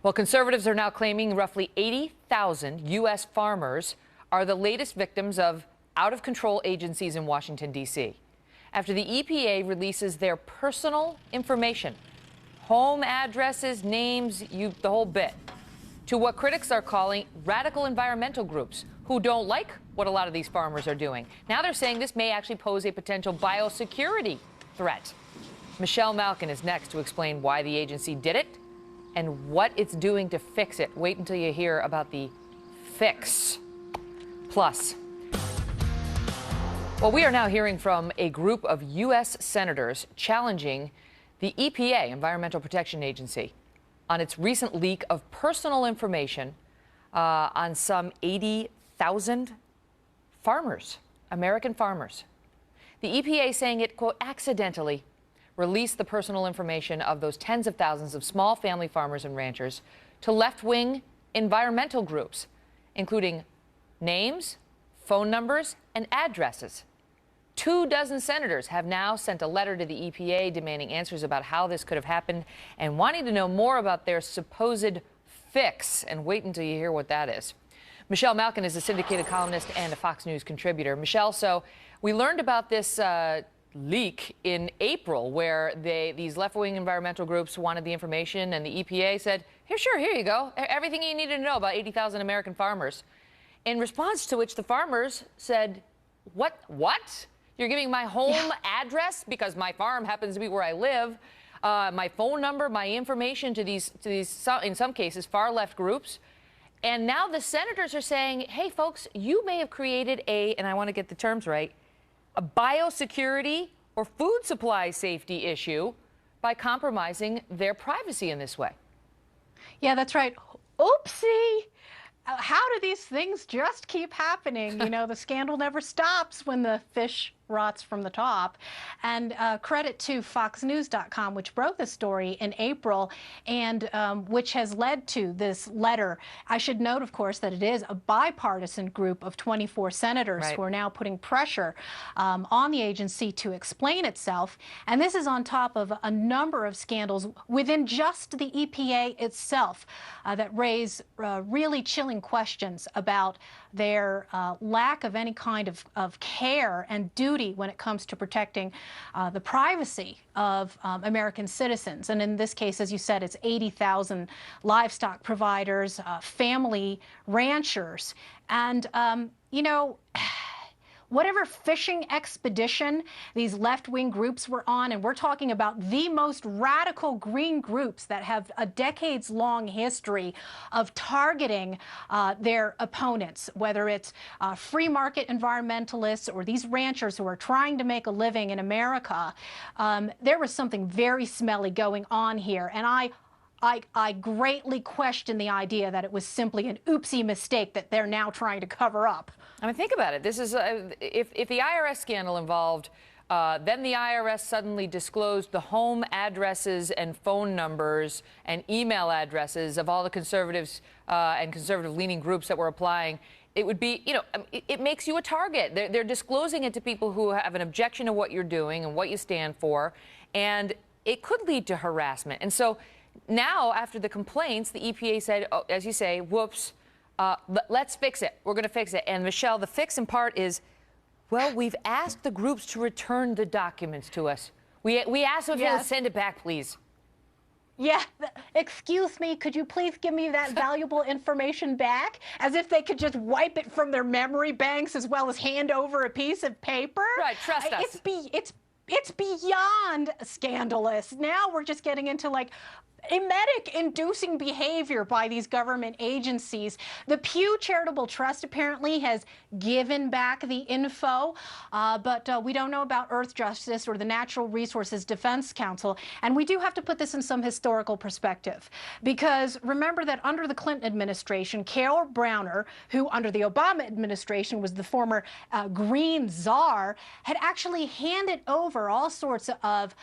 Well, conservatives are now claiming roughly 80,000 U.S. farmers are the latest victims of out-of-control agencies in Washington, D.C. after the EPA releases their personal information, home addresses, names, the whole bit, to what critics are calling radical environmental groups who don't like what a lot of these farmers are doing. Now they're saying this may actually pose a potential biosecurity threat. Michelle Malkin is next to explain why the agency did it and what it's doing to fix it. Wait until you hear about the fix. Plus, well, we are now hearing from a group of U.S. senators challenging the EPA, Environmental Protection Agency, on its recent leak of personal information on some 80,000 farmers, American farmers. The EPA saying it, quote, accidentally released the personal information of those tens of thousands of small family farmers and ranchers to left-wing environmental groups, including names, phone numbers, and addresses. 24 senators have now sent a letter to the EPA demanding answers about how this could have happened and wanting to know more about their supposed fix. And wait until you hear what that is. Michelle Malkin is a syndicated columnist and a Fox News contributor. Michelle, so we learned about this leak in April where these left-wing environmental groups wanted the information and the EPA said, here you go, everything you needed to know about 80,000 American farmers. In response to which the farmers said, what? You're giving my home address because my farm happens to be where I live, my phone number, my information to these in some cases, far-left groups. And now the senators are saying, hey, folks, you may have created and I want to get the terms right, a biosecurity or food supply safety issue by compromising their privacy in this way. Yeah, that's right. Oopsie. How do these things just keep happening? You know, the scandal never stops when the fish rots from the top. And credit to FoxNews.com, which broke the story in April and which has led to this letter. I should note, of course, that it is a bipartisan group of 24 senators who are now putting pressure on the agency to explain itself. And this is on top of a number of scandals within just the EPA itself that raise really chilling questions about their lack of any kind of care and duty when it comes to protecting the privacy of American citizens. And in this case, as you said, it's 80,000 livestock providers, family ranchers. And, you know, whatever fishing expedition these left-wing groups were on, and we're talking about the most radical green groups that have a decades-long history of targeting their opponents, whether it's free market environmentalists or these ranchers who are trying to make a living in America, there was something very smelly going on here. And I greatly question the idea that it was simply an oopsie mistake that they're now trying to cover up. I mean, think about it. This is if the IRS scandal involved, then the IRS suddenly disclosed the home addresses and phone numbers and email addresses of all the conservatives and conservative-leaning groups that were applying. It would be, you know, it makes you a target. They're disclosing it to people who have an objection to what you're doing and what you stand for, and it could lead to harassment. And so now, after the complaints, the EPA said, oh, as you say, whoops, let's fix it. We're going to fix it. And, Michelle, the fix in part is, well, we've asked the groups to return the documents to us. We asked them if they would send it back, please. Yeah, excuse me, could you please give me that valuable information back? As if they could just wipe it from their memory banks as well as hand over a piece of paper? Right, trust us. It's beyond scandalous. Now we're just getting into, like, emetic-inducing behavior by these government agencies. The Pew Charitable Trust apparently has given back the info, but we don't know about Earth Justice or the Natural Resources Defense Council. And we do have to put this in some historical perspective, because remember that under the Clinton administration, Carol Browner, who under the Obama administration was the former Green czar, had actually handed over all sorts of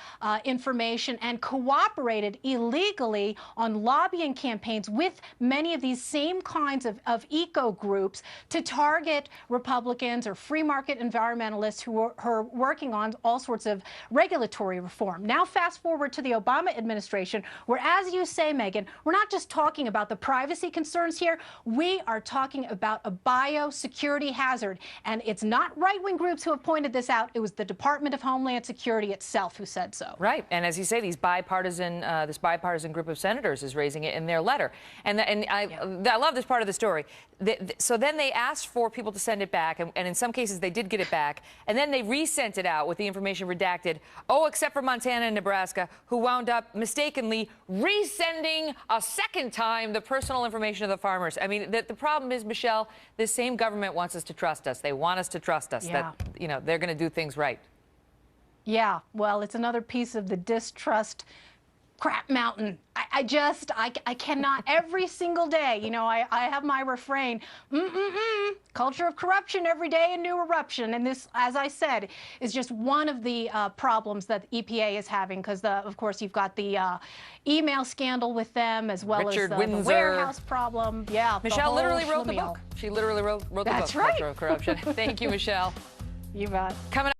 information and cooperated illegally illegally on lobbying campaigns with many of these same kinds of eco groups to target Republicans or free market environmentalists who are working on all sorts of regulatory reform. Now fast forward to the Obama administration, where, as you say, Megyn, we're not just talking about the privacy concerns here, we are talking about a biosecurity hazard. And it's not right-wing groups who have pointed this out, it was the Department of Homeland Security itself who said so. Right, and as you say, this bipartisan group of senators is raising it in their letter. And I love this part of the story. So then they asked for people to send it back, and in some cases they did get it back, and then they resent it out with the information redacted. Oh, except for Montana and Nebraska, who wound up mistakenly resending a second time the personal information of the farmers. I mean, the problem is, Michelle, this same government wants us to trust us. They want us to trust us that, you know, they're going to do things right. Yeah, well, it's another piece of the distrust crap mountain. I cannot, every single day, you know, I have my refrain, culture of corruption every day, a new eruption. And this, as I said, is just one of the problems that EPA is having, because, of course, you've got the email scandal with them, as well as the warehouse problem. Yeah, Michelle literally wrote the book. She literally wrote the book, That's right. Culture of Corruption. Thank you, Michelle. You bet. Coming up.